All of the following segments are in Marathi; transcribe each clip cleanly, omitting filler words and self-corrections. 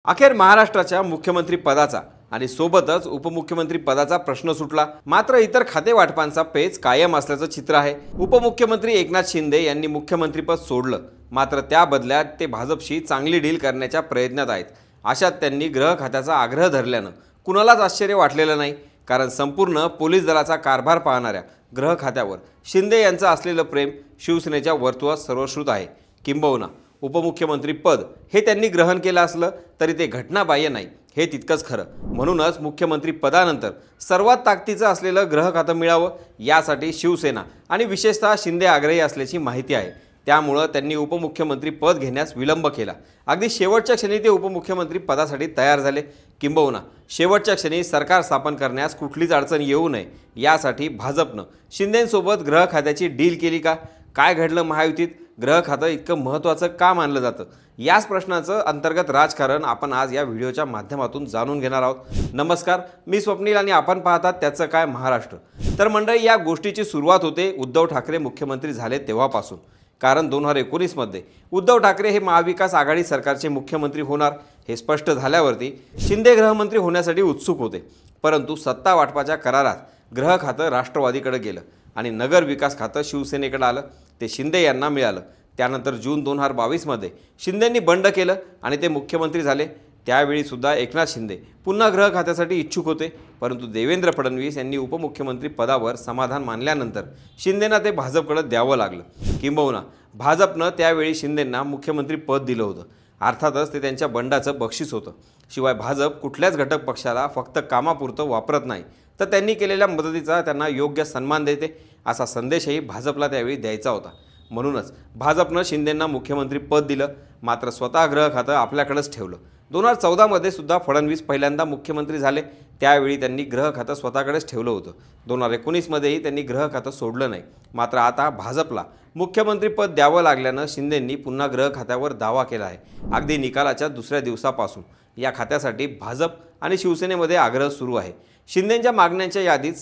अखेर महाराष्ट्राच्या मुख्यमंत्री पदाचा आणि सोबतच उपमुख्यमंत्री पदाचा प्रश्न सुटला। मात्र इतर खाते वाटपांचा पेच कायम असल्याचं चित्र आहे। उपमुख्यमंत्री एकनाथ शिंदे यांनी मुख्यमंत्रीपद सोडलं, मात्र त्या बदल्यात ते भाजपशी चांगली डील करण्याच्या प्रयत्नात आहेत। अशात त्यांनी गृह खात्याचा आग्रह धरल्यानं कुणालाच आश्चर्य वाटलेलं नाही, कारण संपूर्ण पोलीस दलाचा कारभार पाहणाऱ्या गृह खात्यावर शिंदे यांचं असलेलं प्रेम शिवसेनेच्या वर्तुळात सर्वश्रुत आहे। किंबहुना उपमुख्यमंत्री पद हे त्यांनी ग्रहण केलं असलं तरी ते घटनाबाह्य नाही हे तितकंच खरं। म्हणूनच मुख्यमंत्री पदानंतर सर्वात ताकदीचं असलेलं गृह खातं मिळावं यासाठी शिवसेना आणि विशेषतः शिंदे आग्रही असल्याची माहिती आहे। त्यामुळे त्यांनी उपमुख्यमंत्री पद घेण्यास विलंब केला। अगदी शेवटच्या क्षणी ते उपमुख्यमंत्री पदासाठी तयार झाले। किंबहुना शेवटच्या क्षणी सरकार स्थापन करण्यास कुठलीच अडचण येऊ नये यासाठी भाजपनं शिंदेंसोबत गृह खात्याची डील केली का? काय घडलं महायुतीत? गृह खातं इतकं महत्त्वाचं का मानलं जातं? याच प्रश्नाचं अंतर्गत राजकारण आपण आज या व्हिडिओच्या माध्यमातून जाणून घेणार आहोत। नमस्कार, मी स्वप्नील आणि आपण पाहतात त्याचं काय महाराष्ट्र। तर मंडळी, या गोष्टीची सुरुवात होते उद्धव ठाकरे मुख्यमंत्री झाले तेव्हापासून। कारण 2019 मध्ये उद्धव ठाकरे हे महाविकास आघाडी सरकारचे मुख्यमंत्री होणार हे स्पष्ट झाल्यावरती शिंदे गृहमंत्री होण्यासाठी उत्सुक होते। परंतु सत्ता वाटपाच्या करारात गृह खातं राष्ट्रवादीकडे गेलं आणि नगर विकास खातं शिवसेनेकडे आलं, ते शिंदे यांना मिळालं। त्यानंतर जून 2022 मध्ये शिंदेंनी बंड केलं आणि ते मुख्यमंत्री झाले। त्यावेळी सुद्धा एकनाथ शिंदे पुन्हा गृह खात्यासाठी इच्छुक होते, परंतु देवेंद्र फडणवीस यांनी उपमुख्यमंत्री पदावर समाधान मानल्यानंतर शिंदेंना ते भाजपकडे द्यावं लागलं। किंबहुना भाजपनं त्यावेळी शिंदेंना मुख्यमंत्री पद दिलं होतं। अर्थातच ते त्यांच्या बंडाचं बक्षीस होतं। शिवाय भाजप कुठल्याच घटक पक्षाला फक्त कामापुरतं वापरत नाही, तर त्यांनी केलेल्या मदतीचा त्यांना योग्य सन्मान देते असा संदेशही भाजपला त्यावेळी द्यायचा होता। म्हणूनच भाजपनं शिंदेंना मुख्यमंत्री पद दिलं, मात्र स्वतः गृह खातं आपल्याकडेच ठेवलं। 2014 मध्ये सुद्धा फडणवीस पहिल्यांदा मुख्यमंत्री झाले, त्यावेळी त्यांनी गृह खातं स्वतःकडेच ठेवलं होतं। 2019 मध्येही त्यांनी गृह खातं सोडलं नाही। मात्र आता भाजपला मुख्यमंत्री पद द्यावं लागल्यानं शिंदेंनी पुन्हा गृह खात्यावर दावा केला आहे। अगदी निकालाच्या दुसऱ्या दिवसापासून या खात्यासाठी भाजप आणि शिवसेनेमध्ये आग्रह सुरू आहे। शिंदेंच्या मागण्यांच्या यादीत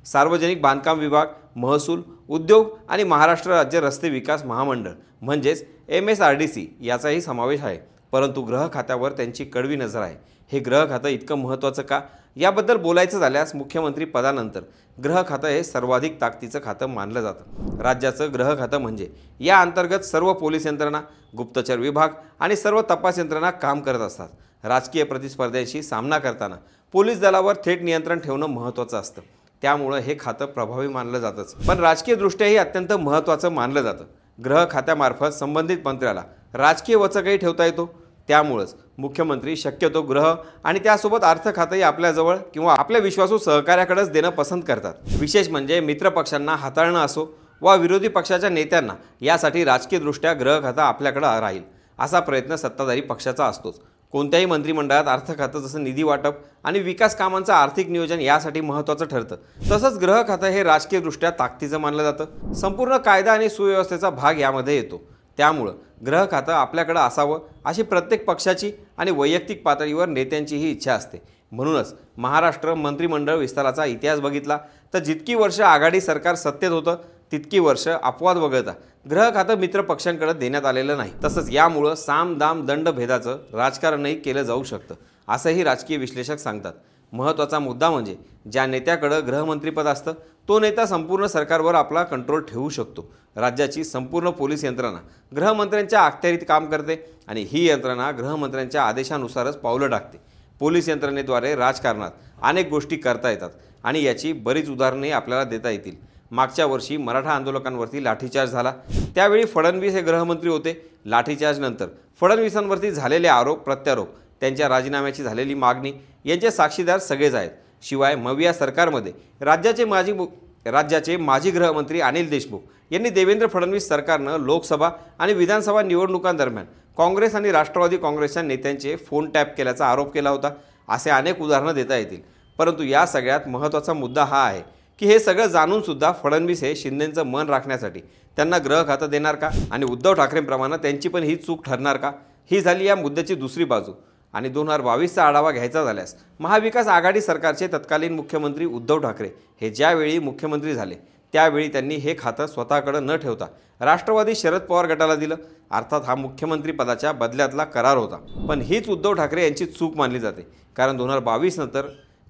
सार्वजनिक बांधकाम विभाग, महसूल, उद्योग आणि महाराष्ट्र राज्य रस्ते विकास महामंडळ म्हणजेच MSRDC याचाही समावेश आहे। परंतु गृह खात्यावर त्यांची कडवी नजर आहे। हे गृह खातं इतकं महत्त्वाचं का? याबद्दल बोलायचं झाल्यास मुख्यमंत्री पदानंतर गृह खातं हे सर्वाधिक ताकदीचं खातं मानलं जातं। राज्याचं गृह खातं म्हणजे या अंतर्गत सर्व पोलीस यंत्रणा, गुप्तचर विभाग आणि सर्व तपास यंत्रणा काम करत असतात। राजकीय प्रतिस्पर्ध्यांशी सामना करताना पोलीस दलावर थेट नियंत्रण ठेवणं महत्त्वाचं असतं। त्यामुळे हे खातं प्रभावी मानलं जातंच, पण राजकीय दृष्ट्याही अत्यंत महत्त्वाचं मानलं जातं। गृह खात्यामार्फत संबंधित मंत्र्याला राजकीय वचकही ठेवता येतो। त्यामुळेच मुख्यमंत्री शक्यतो गृह आणि त्यासोबत अर्थ खातंही आपल्याजवळ किंवा आपल्या विश्वासू सहकार्याकडेच देणं पसंत करतात। विशेष म्हणजे मित्रपक्षांना हाताळणं असो वा विरोधी पक्षाच्या नेत्यांना, यासाठी राजकीयदृष्ट्या गृह खातं आपल्याकडे राहील असा प्रयत्न सत्ताधारी पक्षाचा असतोच। कोणत्याही मंत्रिमंडळात अर्थ खातं जसं निधी वाटप आणि विकास कामांचं आर्थिक नियोजन यासाठी महत्त्वाचं ठरतं, तसंच गृह खातं हे राजकीयदृष्ट्या ताकदीचं मानलं जातं। संपूर्ण कायदा आणि सुव्यवस्थेचा भाग यामध्ये येतो। त्यामुळं गृह खातं आपल्याकडे असावं अशी प्रत्येक पक्षाची आणि वैयक्तिक पातळीवर नेत्यांचीही इच्छा असते। म्हणूनच महाराष्ट्र मंत्रिमंडळ विस्ताराचा इतिहास बघितला तर जितकी वर्ष आघाडी सरकार सत्तेत होतं तितकी वर्ष अपवाद वगळता गृह खातं मित्र पक्षांकडे देण्यात आलेलं नाही। तसंच यामुळं साम दाम दंड भेदाचं राजकारणही केलं जाऊ शकतं असंही राजकीय विश्लेषक सांगतात। महत्त्वाचा मुद्दा म्हणजे ज्या नेत्याकडे गृहमंत्रीपद असतं तो नेता संपूर्ण सरकारवर आपला कंट्रोल ठेवू शकतो। राज्याची संपूर्ण पोलीस यंत्रणा गृहमंत्र्यांच्या अखत्यारीत काम करते आणि ही यंत्रणा गृहमंत्र्यांच्या आदेशानुसारच पावलं टाकते। पोलीस यंत्रणेद्वारे राजकारणात अनेक गोष्टी करता येतात आणि याची बरीच उदाहरणे आपल्याला देता येतील। मागच्या वर्षी मराठा आंदोलकांवरती लाठीचार्ज झाला, त्यावेळी फडणवीस हे गृहमंत्री होते। लाठीचार्जनंतर फडणवीसांवरती झालेले आरोप प्रत्यारोप, त्यांच्या राजीनाम्याची झालेली मागणी यांचे साक्षीदार सगळेच आहेत। शिवाय मविया सरकारमध्ये राज्याचे माजी गृहमंत्री अनिल देशमुख यांनी देवेंद्र फडणवीस सरकारनं लोकसभा आणि विधानसभा निवडणुकांदरम्यान काँग्रेस आणि राष्ट्रवादी काँग्रेसच्या नेत्यांचे फोन टॅप केल्याचा आरोप केला होता। असे अनेक उदाहरणं देता येतील। परंतु या सगळ्यात महत्त्वाचा मुद्दा हा आहे की हे सगळं जाणून सुद्धा फडणवीस हे शिंदेंचं मन राखण्यासाठी त्यांना गृह खातं देणार का? आणि उद्धव ठाकरेंप्रमाणे त्यांची पण ही चूक ठरणार का? ही झाली या मुद्द्याची दुसरी बाजू। आणि 2022चा आढावा घ्यायचा झाल्यास महाविकास आघाडी सरकारचे तत्कालीन मुख्यमंत्री उद्धव ठाकरे हे ज्यावेळी मुख्यमंत्री झाले त्यावेळी त्यांनी हे खातं स्वतःकडे न ठेवता राष्ट्रवादी शरद पवार गटाला दिलं। अर्थात हा मुख्यमंत्री पदाच्या बदल्यातला करार होता। पण हीच उद्धव ठाकरे यांची चूक मानली जाते।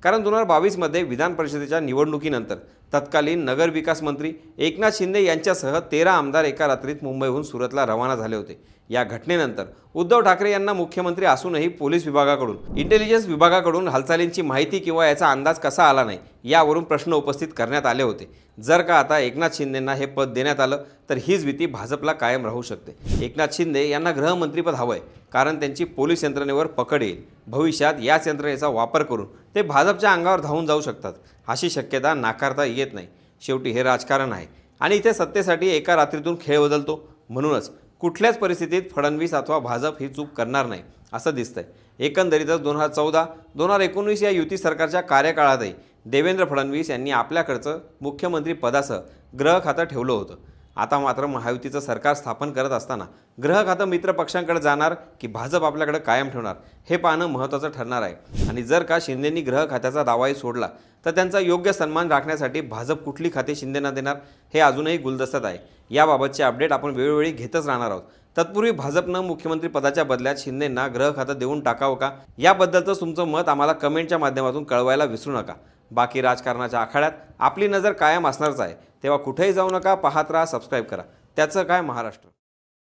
कारण 2022 मध्ये विधान परिषदेच्या निवडणुकीनंतर तत्कालीन नगर विकास मंत्री एकनाथ शिंदे यांच्यासह 13 आमदार एका रात्रीत मुंबईहून सुरतला रवाना झाले होते। या घटनेनंतर उद्धव ठाकरे यांना मुख्यमंत्री असूनही पोलीस विभागाकडून इंटेलिजन्स विभागाकडून हालचालींची माहिती किंवा याचा अंदाज कसा आला नाही यावरून प्रश्न उपस्थित करण्यात आले होते। जर का आता एकनाथ शिंदेंना हे पद देण्यात आलं तर हीच भीती भाजपला कायम राहू शकते। एकनाथ शिंदे यांना गृहमंत्रीपद हवंय कारण त्यांची पोलीस यंत्रणेवर पकड येईल। भविष्यात याच यंत्रणेचा वापर करून ते भाजपच्या अंगावर धावून जाऊ शकतात। अशी शक्यता नाकारता येत नाही। शेवटी हे राजकारण आहे आणि इथे सत्तेसाठी एका रात्रीतून खेळ बदलतो। म्हणूनच कुठल्याच परिस्थितीत फडणवीस अथवा भाजप ही चूक करणार नाही असं दिसतंय। एकंदरीतच 2014-2019 या युती सरकारच्या कार्यकाळातही देवेंद्र फडणवीस यांनी आपल्याकडचं मुख्यमंत्री पदासह गृह खातं ठेवलं होतं। आता मात्र महायुतीचं सरकार स्थापन करत असताना गृह खातं मित्र पक्षांकडे जाणार की भाजप आपल्याकडे कायम ठेवणार हे पाहणं महत्त्वाचं ठरणार आहे। आणि जर का शिंदेंनी गृह खात्याचा दावाही सोडला तर त्यांचा योग्य सन्मान राखण्यासाठी भाजप कुठली खाते शिंदेंना देणार हे अजूनही गुलदस्त्यात आहे। याबाबतचे अपडेट आपण वेळोवेळी घेतच राहणार आहोत। तत्पूर्वी भाजपनं मुख्यमंत्री पदाच्या बदल्यात शिंदेंना गृह खातं देऊन टाकावं का याबद्दलचं तुमचं मत आम्हाला कमेंटच्या माध्यमातून कळवायला विसरू नका। बाकी राजकारणाच्या आखाड्यात आपली नजर कायम असणारच आहे। तेव्हा कुठेही जाऊ नका, पाहत राहा, सबस्क्राईब करा। त्याचं काय महाराष्ट्र।